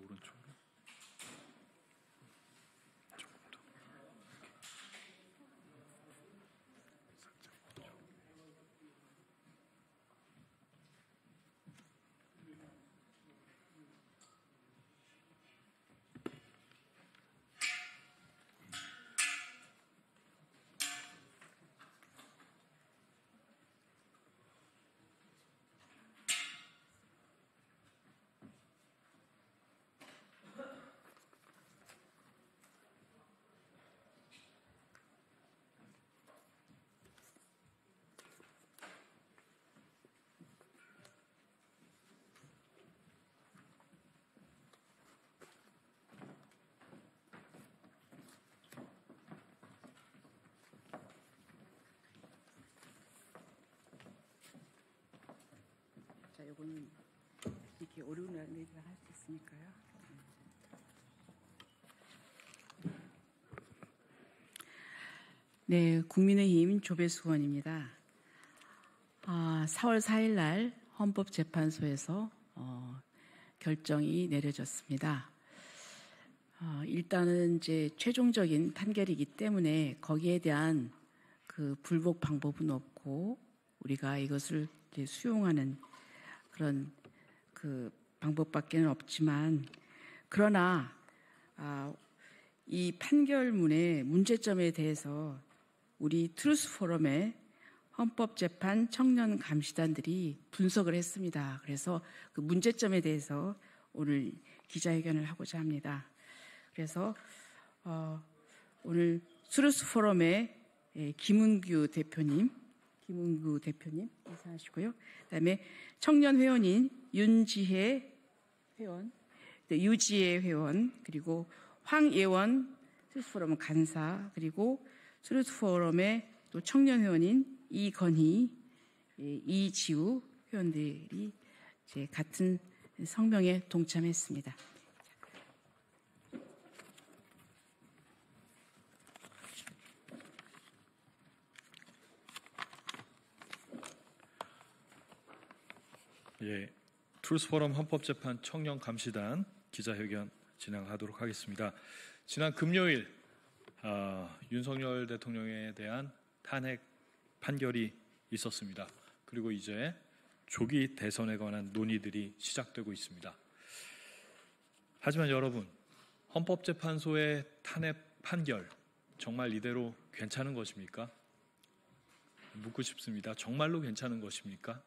오른쪽으로. 조금 더. 살짝 오른쪽. 자, 요거는 이렇게 오르내리가 할 수 있으니까요. 네, 국민의힘 조배수 의원입니다. 4월 4일 날 헌법재판소에서 결정이 내려졌습니다. 일단은 이제 최종적인 판결이기 때문에 거기에 대한 그 불복 방법은 없고 우리가 이것을 이제 수용하는 그런 그 방법밖에는 없지만, 그러나 이 판결문의 문제점에 대해서 우리 트루스 포럼의 헌법재판 청년 감시단들이 분석을 했습니다. 그래서 그 문제점에 대해서 오늘 기자회견을 하고자 합니다. 그래서 오늘 트루스 포럼의 김은규 대표님 인사하시고요. 그다음에 청년 회원인 윤지혜 회원, 유지혜 회원, 그리고 황예원 트루스 포럼 간사, 그리고 트루스 포럼의 또 청년 회원인 이건희, 이지우 회원들이 이제 같은 성명에 동참했습니다. 예, 트루스 포럼 헌법재판 청년 감시단 기자회견 진행하도록 하겠습니다. 지난 금요일 윤석열 대통령에 대한 탄핵 판결이 있었습니다. 그리고 이제 조기 대선에 관한 논의들이 시작되고 있습니다. 하지만 여러분, 헌법재판소의 탄핵 판결 정말 이대로 괜찮은 것입니까? 묻고 싶습니다. 정말로 괜찮은 것입니까?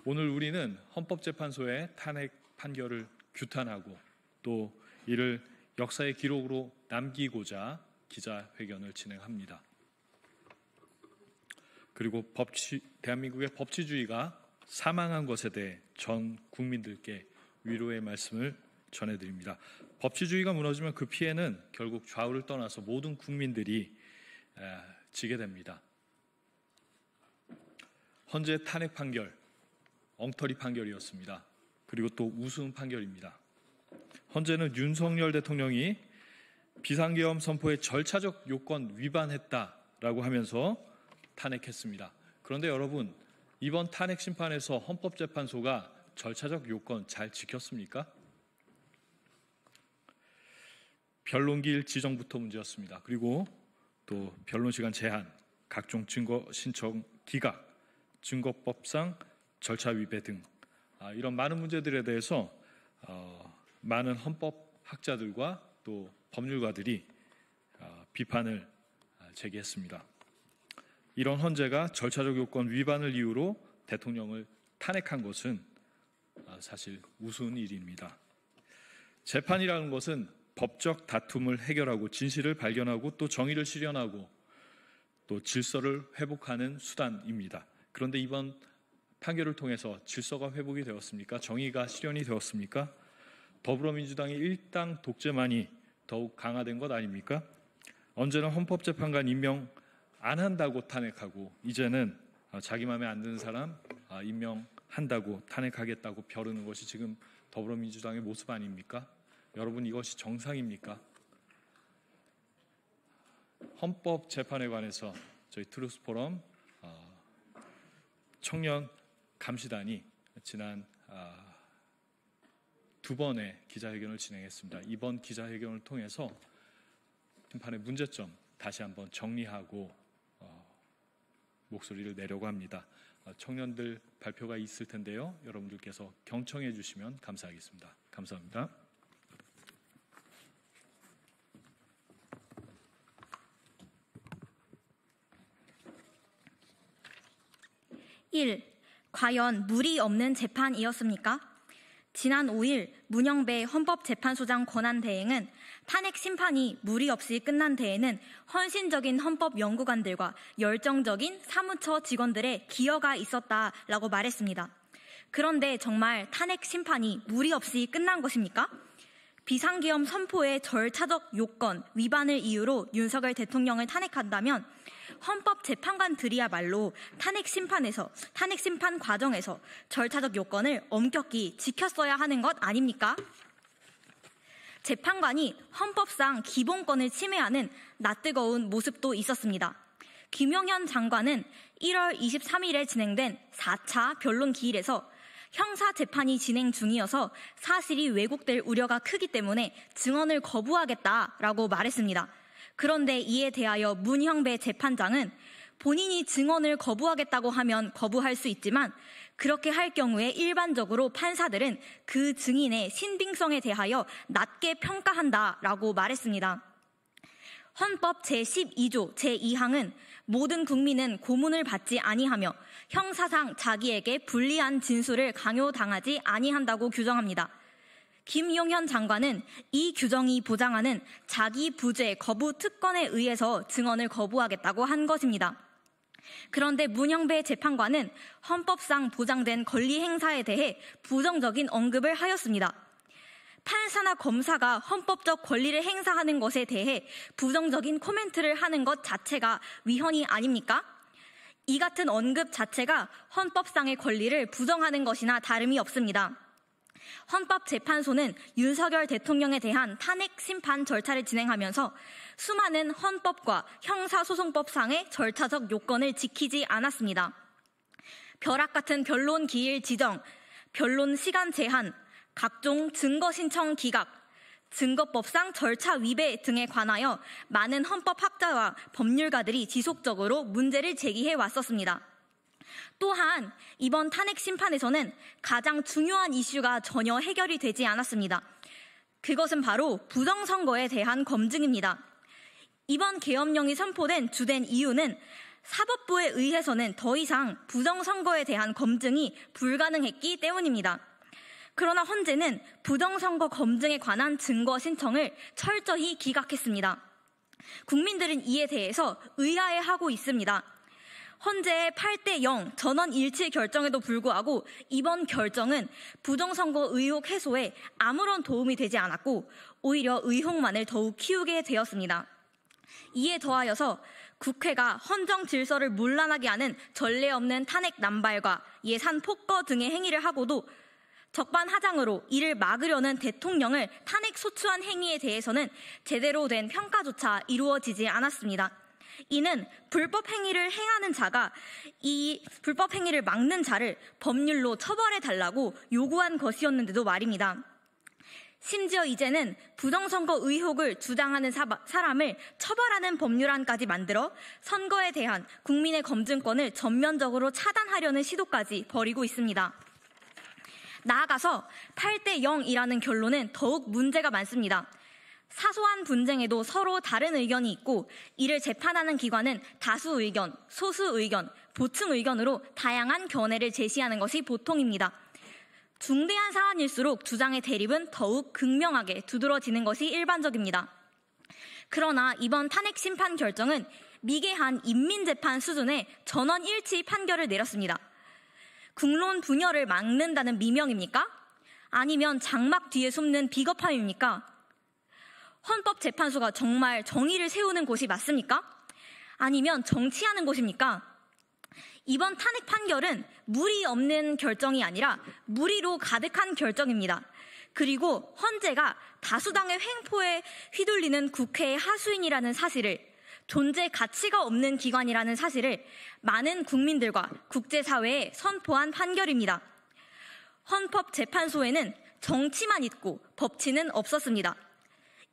오늘 우리는 헌법재판소의 탄핵 판결을 규탄하고 또 이를 역사의 기록으로 남기고자 기자회견을 진행합니다. 그리고 대한민국의 법치주의가 사망한 것에 대해 전 국민들께 위로의 말씀을 전해드립니다. 법치주의가 무너지면 그 피해는 결국 좌우를 떠나서 모든 국민들이 지게 됩니다. 헌재 탄핵 판결, 엉터리 판결이었습니다. 그리고 또 우스운 판결입니다. 헌재는 윤석열 대통령이 비상계엄 선포의 절차적 요건 위반했다라고 하면서 탄핵했습니다. 그런데 여러분, 이번 탄핵 심판에서 헌법재판소가 절차적 요건 잘 지켰습니까? 변론기일 지정부터 문제였습니다. 그리고 또 변론시간 제한, 각종 증거 신청 기각, 증거법상 절차 위배 등 이런 많은 문제들에 대해서 많은 헌법학자들과 또 법률가들이 비판을 제기했습니다. 이런 헌재가 절차적 요건 위반을 이유로 대통령을 탄핵한 것은 사실 우스운 일입니다. 재판이라는 것은 법적 다툼을 해결하고 진실을 발견하고 또 정의를 실현하고 또 질서를 회복하는 수단입니다. 그런데 이번 판결을 통해서 질서가 회복이 되었습니까? 정의가 실현이 되었습니까? 더불어민주당의 일당 독재만이 더욱 강화된 것 아닙니까? 언제나 헌법재판관 임명 안 한다고 탄핵하고 이제는 자기 마음에 안 드는 사람 임명한다고 탄핵하겠다고 벼르는 것이 지금 더불어민주당의 모습 아닙니까? 여러분, 이것이 정상입니까? 헌법재판에 관해서 저희 트루스 포럼 청년 감시단이 지난 2번의 기자회견을 진행했습니다. 이번 기자회견을 통해서 심판의 문제점 다시 한번 정리하고 목소리를 내려고 합니다. 청년들 발표가 있을 텐데요. 여러분들께서 경청해 주시면 감사하겠습니다. 감사합니다. 1. 과연 무리 없는 재판이었습니까? 지난 5일 문영배 헌법재판소장 권한대행은 탄핵 심판이 무리 없이 끝난 데에는 헌신적인 헌법연구관들과 열정적인 사무처 직원들의 기여가 있었다라고 말했습니다. 그런데 정말 탄핵 심판이 무리 없이 끝난 것입니까? 비상계엄 선포의 절차적 요건 위반을 이유로 윤석열 대통령을 탄핵한다면 헌법재판관들이야말로 탄핵 심판 과정에서 절차적 요건을 엄격히 지켰어야 하는 것 아닙니까? 재판관이 헌법상 기본권을 침해하는 낯뜨거운 모습도 있었습니다. 김용현 장관은 1월 23일에 진행된 4차 변론 기일에서 형사재판이 진행 중이어서 사실이 왜곡될 우려가 크기 때문에 증언을 거부하겠다라고 말했습니다. 그런데 이에 대하여 문형배 재판장은 본인이 증언을 거부하겠다고 하면 거부할 수 있지만 그렇게 할 경우에 일반적으로 판사들은 그 증인의 신빙성에 대하여 낮게 평가한다라고 말했습니다. 헌법 제12조 제2항은 모든 국민은 고문을 받지 아니하며 형사상 자기에게 불리한 진술을 강요당하지 아니한다고 규정합니다. 김용현 장관은 이 규정이 보장하는 자기 부재 거부 특권에 의해서 증언을 거부하겠다고 한 것입니다. 그런데 문영배 재판관은 헌법상 보장된 권리 행사에 대해 부정적인 언급을 하였습니다. 판사나 검사가 헌법적 권리를 행사하는 것에 대해 부정적인 코멘트를 하는 것 자체가 위헌이 아닙니까? 이 같은 언급 자체가 헌법상의 권리를 부정하는 것이나 다름이 없습니다. 헌법재판소는 윤석열 대통령에 대한 탄핵 심판 절차를 진행하면서 수많은 헌법과 형사소송법상의 절차적 요건을 지키지 않았습니다. 벼락 같은 변론 기일 지정, 변론 시간 제한, 각종 증거 신청 기각, 증거법상 절차 위배 등에 관하여 많은 헌법학자와 법률가들이 지속적으로 문제를 제기해 왔었습니다. 또한 이번 탄핵 심판에서는 가장 중요한 이슈가 전혀 해결이 되지 않았습니다. 그것은 바로 부정선거에 대한 검증입니다. 이번 계엄령이 선포된 주된 이유는 사법부에 의해서는 더 이상 부정선거에 대한 검증이 불가능했기 때문입니다. 그러나 헌재는 부정선거 검증에 관한 증거 신청을 철저히 기각했습니다. 국민들은 이에 대해서 의아해하고 있습니다. 헌재의 8대0 전원 일치 결정에도 불구하고 이번 결정은 부정선거 의혹 해소에 아무런 도움이 되지 않았고 오히려 의혹만을 더욱 키우게 되었습니다. 이에 더하여서 국회가 헌정 질서를 문란하게 하는 전례 없는 탄핵 남발과 예산 폭거 등의 행위를 하고도 적반하장으로 이를 막으려는 대통령을 탄핵 소추한 행위에 대해서는 제대로 된 평가조차 이루어지지 않았습니다. 이는 불법 행위를 행하는 자가 이 불법 행위를 막는 자를 법률로 처벌해달라고 요구한 것이었는데도 말입니다. 심지어 이제는 부정선거 의혹을 주장하는 사람을 처벌하는 법률안까지 만들어 선거에 대한 국민의 검증권을 전면적으로 차단하려는 시도까지 벌이고 있습니다. 나아가서 8대0이라는 결론은 더욱 문제가 많습니다. 사소한 분쟁에도 서로 다른 의견이 있고 이를 재판하는 기관은 다수 의견, 소수 의견, 보충 의견으로 다양한 견해를 제시하는 것이 보통입니다. 중대한 사안일수록 주장의 대립은 더욱 극명하게 두드러지는 것이 일반적입니다. 그러나 이번 탄핵 심판 결정은 미개한 인민재판 수준의 전원 일치 판결을 내렸습니다. 국론 분열을 막는다는 미명입니까? 아니면 장막 뒤에 숨는 비겁함입니까? 헌법재판소가 정말 정의를 세우는 곳이 맞습니까? 아니면 정치하는 곳입니까? 이번 탄핵 판결은 무리 없는 결정이 아니라 무리로 가득한 결정입니다. 그리고 헌재가 다수당의 횡포에 휘둘리는 국회의 하수인이라는 사실을, 존재 가치가 없는 기관이라는 사실을 많은 국민들과 국제사회에 선포한 판결입니다. 헌법재판소에는 정치만 있고 법치는 없었습니다.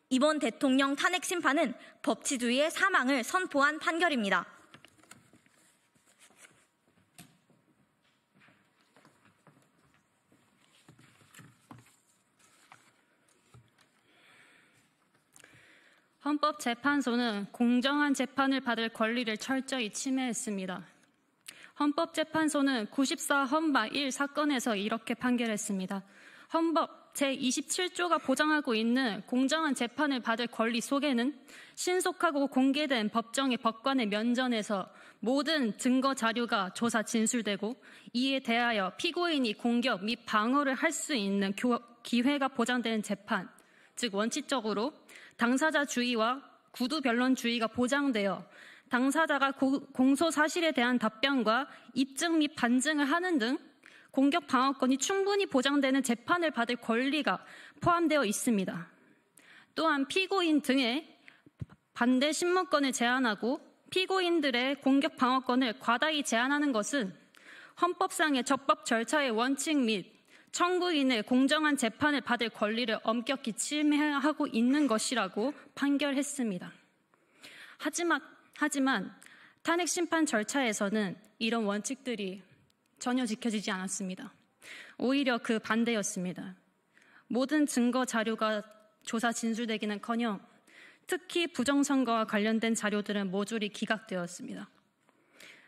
이번 대통령 탄핵 심판은 법치주의의 사망을 선포한 판결입니다. 헌법재판소는 공정한 재판을 받을 권리를 철저히 침해했습니다. 헌법재판소는 94헌마 1 사건에서 이렇게 판결했습니다. 헌법 제27조가 보장하고 있는 공정한 재판을 받을 권리 속에는 신속하고 공개된 법정의 법관의 면전에서 모든 증거 자료가 조사 진술되고 이에 대하여 피고인이 공격 및 방어를 할 수 있는 기회가 보장되는 재판, 즉 원칙적으로 당사자주의와 구두변론주의가 보장되어 당사자가 공소 사실에 대한 답변과 입증 및 반증을 하는 등 공격 방어권이 충분히 보장되는 재판을 받을 권리가 포함되어 있습니다. 또한 피고인 등의 반대 신문권을 제한하고 피고인들의 공격 방어권을 과다히 제한하는 것은 헌법상의 적법 절차의 원칙 및 청구인의 공정한 재판을 받을 권리를 엄격히 침해하고 있는 것이라고 판결했습니다. 하지만 탄핵 심판 절차에서는 이런 원칙들이 전혀 지켜지지 않았습니다. 오히려 그 반대였습니다. 모든 증거 자료가 조사 진술되기는커녕 특히 부정선거와 관련된 자료들은 모조리 기각되었습니다.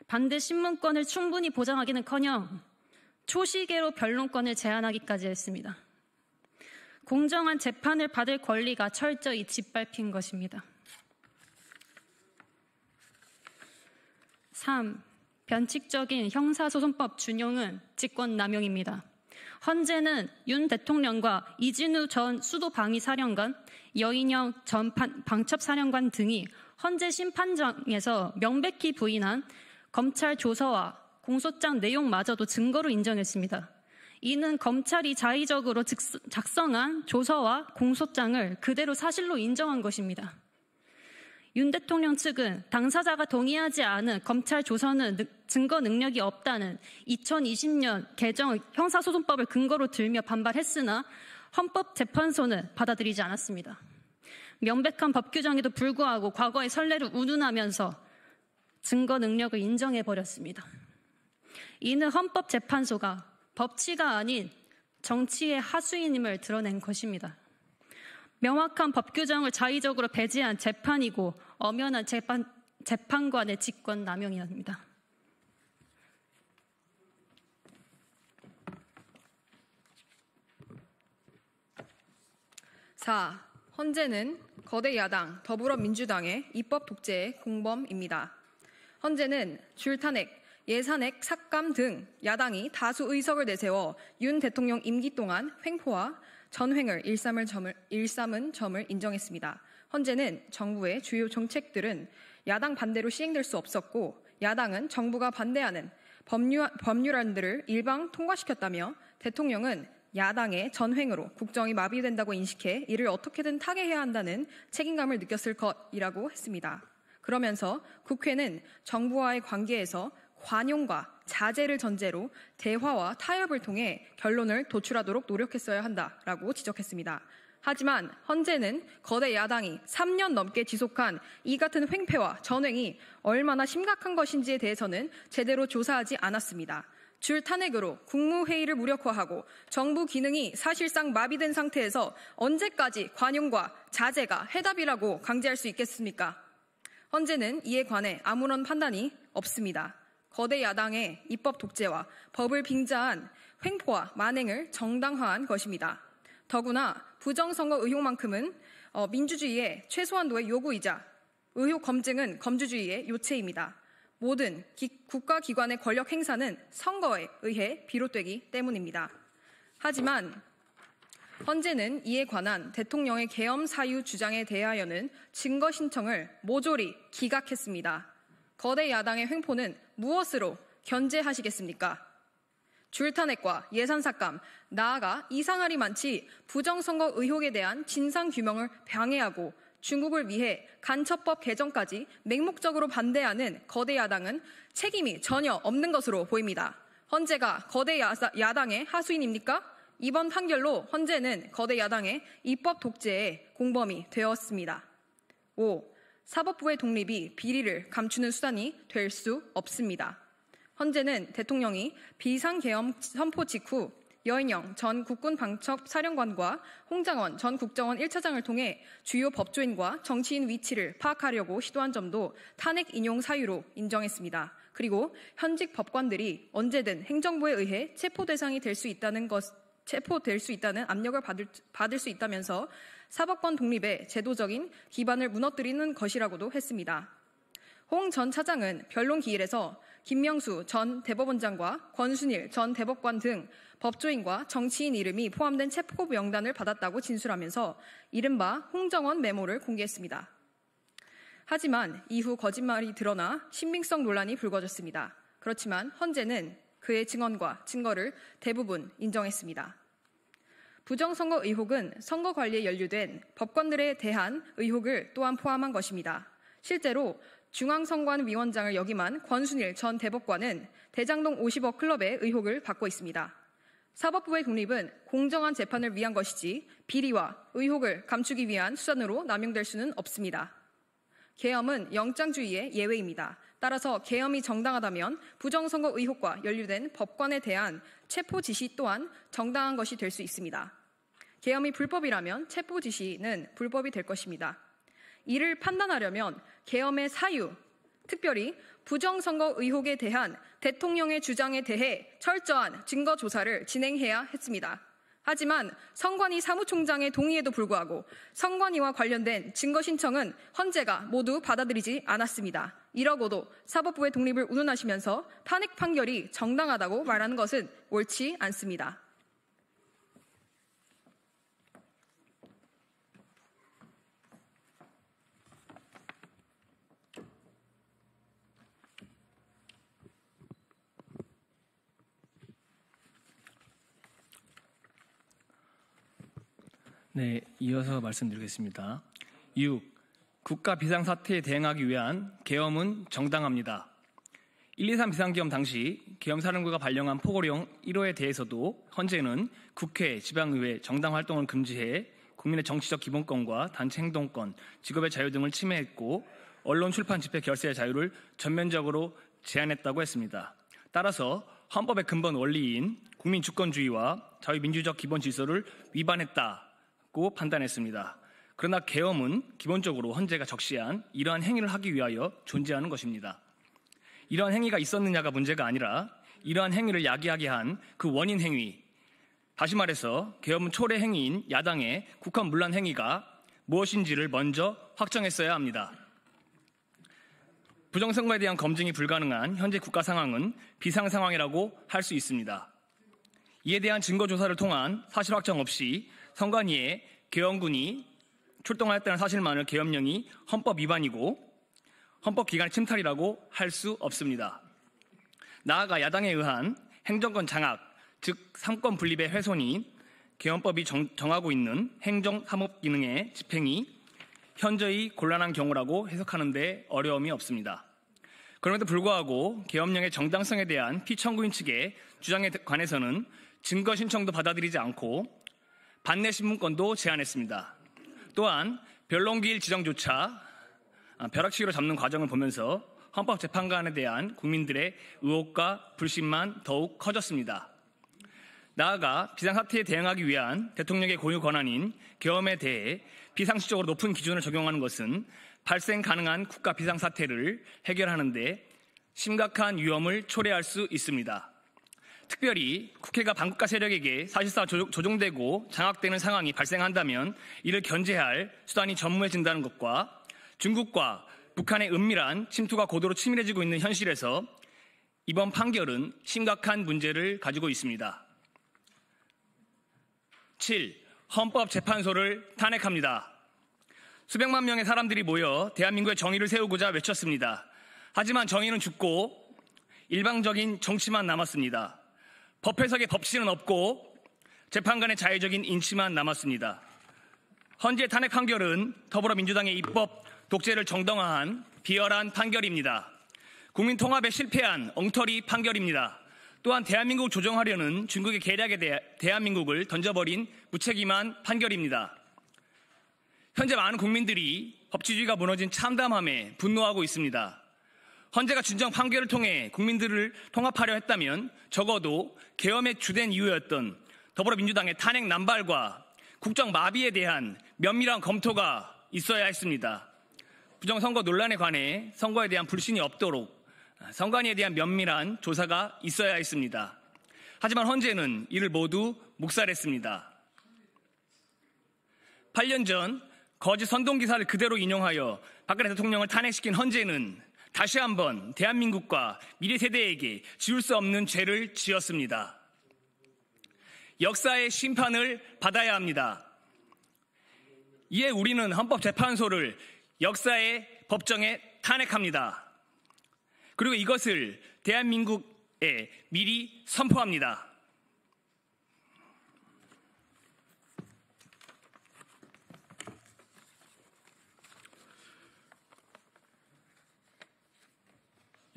반대 신문권을 충분히 보장하기는커녕 초시계로 변론권을 제한하기까지 했습니다. 공정한 재판을 받을 권리가 철저히 짓밟힌 것입니다. 3. 변칙적인 형사소송법 준용은 직권남용입니다. 헌재는 윤 대통령과 이진우 전 수도방위사령관, 여인영 전 방첩사령관 등이 헌재 심판장에서 명백히 부인한 검찰 조서와 공소장 내용마저도 증거로 인정했습니다. 이는 검찰이 자의적으로 작성한 조서와 공소장을 그대로 사실로 인정한 것입니다. 윤 대통령 측은 당사자가 동의하지 않은 검찰 조서는 증거 능력이 없다는 2020년 개정 형사소송법을 근거로 들며 반발했으나 헌법재판소는 받아들이지 않았습니다. 명백한 법 규정에도 불구하고 과거의 선례를 운운하면서 증거 능력을 인정해버렸습니다. 이는 헌법재판소가 법치가 아닌 정치의 하수인임을 드러낸 것입니다. 명확한 법 규정을 자의적으로 배제한 재판이고 엄연한 재판관의 직권 남용이옵니다. 4. 헌재는 거대 야당 더불어민주당의 입법 독재의 공범입니다. 헌재는 줄탄핵, 예산핵, 삭감 등 야당이 다수 의석을 내세워 윤 대통령 임기 동안 횡포와 전횡을 일삼은 점을 인정했습니다. 헌재는 정부의 주요 정책들은 야당 반대로 시행될 수 없었고 야당은 정부가 반대하는 법률안들을 일방 통과시켰다며 대통령은 야당의 전횡으로 국정이 마비된다고 인식해 이를 어떻게든 타개해야 한다는 책임감을 느꼈을 것이라고 했습니다. 그러면서 국회는 정부와의 관계에서 관용과 자제를 전제로 대화와 타협을 통해 결론을 도출하도록 노력했어야 한다라고 지적했습니다. 하지만 헌재는 거대 야당이 3년 넘게 지속한 이 같은 횡패와 전횡이 얼마나 심각한 것인지에 대해서는 제대로 조사하지 않았습니다. 줄탄핵으로 국무회의를 무력화하고 정부 기능이 사실상 마비된 상태에서 언제까지 관용과 자제가 해답이라고 강제할 수 있겠습니까? 헌재는 이에 관해 아무런 판단이 없습니다. 거대 야당의 입법 독재와 법을 빙자한 횡포와 만행을 정당화한 것입니다. 더구나 부정선거 의혹만큼은 민주주의의 최소한도의 요구이자 의혹 검증은 검주주의의 요체입니다. 모든 국가기관의 권력 행사는 선거에 의해 비롯되기 때문입니다. 하지만 헌재는 이에 관한 대통령의 계엄 사유 주장에 대하여는 증거 신청을 모조리 기각했습니다. 거대 야당의 횡포는 무엇으로 견제하시겠습니까? 줄탄핵과 예산삭감, 나아가 이상할이 많지 부정선거 의혹에 대한 진상규명을 방해하고 중국을 위해 간첩법 개정까지 맹목적으로 반대하는 거대 야당은 책임이 전혀 없는 것으로 보입니다. 헌재가 거대 야당의 하수인입니까? 이번 판결로 헌재는 거대 야당의 입법 독재의 공범이 되었습니다. 5. 사법부의 독립이 비리를 감추는 수단이 될 수 없습니다. 헌재는 대통령이 비상계엄 선포 직후 여인영 전 국군방첩사령관과 홍장원 전 국정원 1차장을 통해 주요 법조인과 정치인 위치를 파악하려고 시도한 점도 탄핵 인용 사유로 인정했습니다. 그리고 현직 법관들이 언제든 행정부에 의해 체포 대상이 될 수 있다는 압력을 받을 수 있다면서 사법권 독립의 제도적인 기반을 무너뜨리는 것이라고도 했습니다. 홍 전 차장은 변론 기일에서 김명수 전 대법원장과 권순일 전 대법관 등 법조인과 정치인 이름이 포함된 체포 명단을 받았다고 진술하면서 이른바 홍정원 메모를 공개했습니다. 하지만 이후 거짓말이 드러나 신빙성 논란이 불거졌습니다. 그렇지만 헌재는 그의 증언과 증거를 대부분 인정했습니다. 부정선거 의혹은 선거 관리에 연루된 법관들에 대한 의혹을 또한 포함한 것입니다. 실제로 중앙선관위원장을 역임한 권순일 전 대법관은 대장동 50억 클럽의 의혹을 받고 있습니다. 사법부의 독립은 공정한 재판을 위한 것이지 비리와 의혹을 감추기 위한 수단으로 남용될 수는 없습니다. 계엄은 영장주의의 예외입니다. 따라서 계엄이 정당하다면 부정선거 의혹과 연루된 법관에 대한 체포 지시 또한 정당한 것이 될 수 있습니다. 계엄이 불법이라면 체포 지시는 불법이 될 것입니다. 이를 판단하려면 계엄의 사유, 특별히 부정선거 의혹에 대한 대통령의 주장에 대해 철저한 증거 조사를 진행해야 했습니다. 하지만 선관위 사무총장의 동의에도 불구하고 선관위와 관련된 증거 신청은 헌재가 모두 받아들이지 않았습니다. 이러고도 사법부의 독립을 운운하시면서 탄핵 판결이 정당하다고 말하는 것은 옳지 않습니다. 네, 이어서 말씀드리겠습니다. 6. 국가 비상사태에 대응하기 위한 계엄은 정당합니다. 1.23 비상계엄 당시 계엄사령부가 발령한 포고령 1호에 대해서도 헌재는 국회, 지방의회, 정당활동을 금지해 국민의 정치적 기본권과 단체 행동권, 직업의 자유 등을 침해했고 언론, 출판, 집회, 결세의 자유를 전면적으로 제한했다고 했습니다. 따라서 헌법의 근본 원리인 국민주권주의와 자유민주적 기본 질서를 위반했다고 판단했습니다. 그러나 계엄은 기본적으로 헌재가 적시한 이러한 행위를 하기 위하여 존재하는 것입니다. 이러한 행위가 있었느냐가 문제가 아니라 이러한 행위를 야기하게 한 그 원인 행위, 다시 말해서 계엄은 초래 행위인 야당의 국헌 문란 행위가 무엇인지를 먼저 확정했어야 합니다. 부정선거에 대한 검증이 불가능한 현재 국가 상황은 비상 상황이라고 할 수 있습니다. 이에 대한 증거 조사를 통한 사실 확정 없이 선관위에 계엄군이 출동하였다는 사실만을 계엄령이 헌법 위반이고 헌법기관의 침탈이라고 할 수 없습니다. 나아가 야당에 의한 행정권 장악, 즉 삼권 분립의 훼손이 계엄법이 정하고 있는 행정 사법 기능의 집행이 현저히 곤란한 경우라고 해석하는 데 어려움이 없습니다. 그럼에도 불구하고 계엄령의 정당성에 대한 피청구인 측의 주장에 관해서는 증거 신청도 받아들이지 않고 반내 신문권도 제한했습니다. 또한 변론기일 지정조차 벼락치기로 잡는 과정을 보면서 헌법재판관에 대한 국민들의 의혹과 불신만 더욱 커졌습니다. 나아가 비상사태에 대응하기 위한 대통령의 고유 권한인 계엄에 대해 비상시적으로 높은 기준을 적용하는 것은 발생 가능한 국가 비상사태를 해결하는 데 심각한 위험을 초래할 수 있습니다. 특별히 국회가 반국가 세력에게 사실상 조종되고 장악되는 상황이 발생한다면 이를 견제할 수단이 전무해진다는 것과 중국과 북한의 은밀한 침투가 고도로 치밀해지고 있는 현실에서 이번 판결은 심각한 문제를 가지고 있습니다. 7. 헌법재판소를 탄핵합니다. 수백만 명의 사람들이 모여 대한민국의 정의를 세우고자 외쳤습니다. 하지만 정의는 죽고 일방적인 정치만 남았습니다. 법 해석의 법치는 없고 재판관의 자유적인 인치만 남았습니다. 헌재 탄핵 판결은 더불어민주당의 입법 독재를 정당화한 비열한 판결입니다. 국민 통합에 실패한 엉터리 판결입니다. 또한 대한민국을 조정하려는 중국의 계략에 대해 대한민국을 던져버린 무책임한 판결입니다. 현재 많은 국민들이 법치주의가 무너진 참담함에 분노하고 있습니다. 헌재가 진정 판결을 통해 국민들을 통합하려 했다면 적어도 계엄의 주된 이유였던 더불어민주당의 탄핵 남발과 국정 마비에 대한 면밀한 검토가 있어야 했습니다. 부정선거 논란에 관해 선거에 대한 불신이 없도록 선관위에 대한 면밀한 조사가 있어야 했습니다. 하지만 헌재는 이를 모두 묵살했습니다. 8년 전 거짓 선동기사를 그대로 인용하여 박근혜 대통령을 탄핵시킨 헌재는 다시 한번 대한민국과 미래 세대에게 지울 수 없는 죄를 지었습니다. 역사의 심판을 받아야 합니다. 이에 우리는 헌법재판소를 역사의 법정에 탄핵합니다. 그리고 이것을 대한민국에 미리 선포합니다.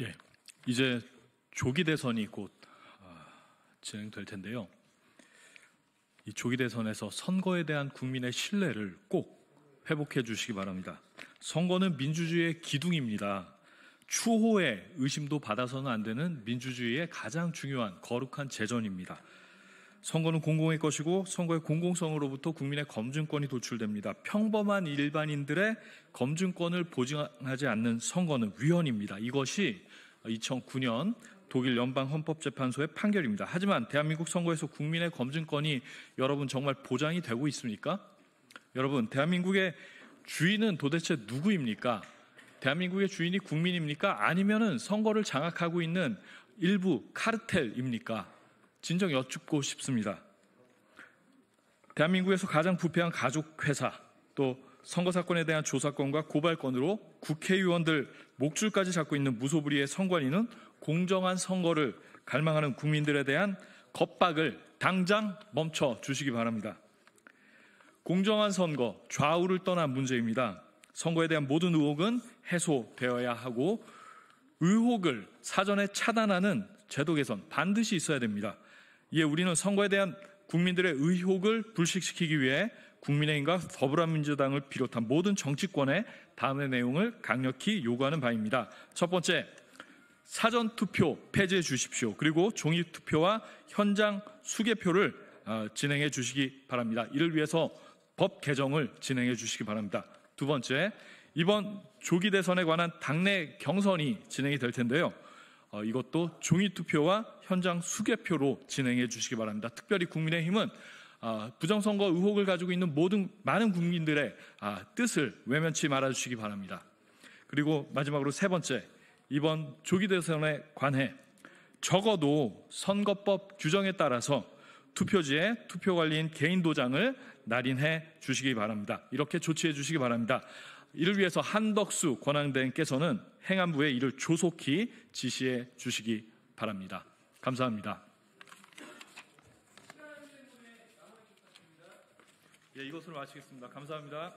예, 이제 조기 대선이 곧 진행될 텐데요. 이 조기 대선에서 선거에 대한 국민의 신뢰를 꼭 회복해 주시기 바랍니다. 선거는 민주주의의 기둥입니다. 추호의 의심도 받아서는 안 되는 민주주의의 가장 중요한 거룩한 재전입니다. 선거는 공공의 것이고 선거의 공공성으로부터 국민의 검증권이 도출됩니다. 평범한 일반인들의 검증권을 보장하지 않는 선거는 위헌입니다. 이것이 2009년 독일 연방헌법재판소의 판결입니다. 하지만 대한민국 선거에서 국민의 검증권이 여러분 정말 보장이 되고 있습니까? 여러분, 대한민국의 주인은 도대체 누구입니까? 대한민국의 주인이 국민입니까? 아니면은 선거를 장악하고 있는 일부 카르텔입니까? 진정 여쭙고 싶습니다. 대한민국에서 가장 부패한 가족회사, 또 선거 사건에 대한 조사권과 고발권으로 국회의원들 목줄까지 잡고 있는 무소불위의 선관위는 공정한 선거를 갈망하는 국민들에 대한 겁박을 당장 멈춰 주시기 바랍니다. 공정한 선거, 좌우를 떠난 문제입니다. 선거에 대한 모든 의혹은 해소되어야 하고 의혹을 사전에 차단하는 제도 개선 반드시 있어야 됩니다. 이에 우리는 선거에 대한 국민들의 의혹을 불식시키기 위해 국민의힘과 더불어민주당을 비롯한 모든 정치권에 다음의 내용을 강력히 요구하는 바입니다. 첫 번째, 사전투표 폐지해 주십시오. 그리고 종이투표와 현장 수개표를 진행해 주시기 바랍니다. 이를 위해서 법 개정을 진행해 주시기 바랍니다. 두 번째, 이번 조기 대선에 관한 당내 경선이 진행이 될 텐데요. 이것도 종이투표와 현장 수개표로 진행해 주시기 바랍니다. 특별히 국민의힘은 부정선거 의혹을 가지고 있는 많은 국민들의 뜻을 외면치 말아주시기 바랍니다. 그리고 마지막으로 세 번째, 이번 조기 대선에 관해 적어도 선거법 규정에 따라서 투표지에 투표관리인 개인 도장을 날인해 주시기 바랍니다. 이렇게 조치해 주시기 바랍니다. 이를 위해서 한덕수 권한대행께서는 행안부에 이를 조속히 지시해 주시기 바랍니다. 감사합니다. 예, 이것으로 마치겠습니다. 감사합니다.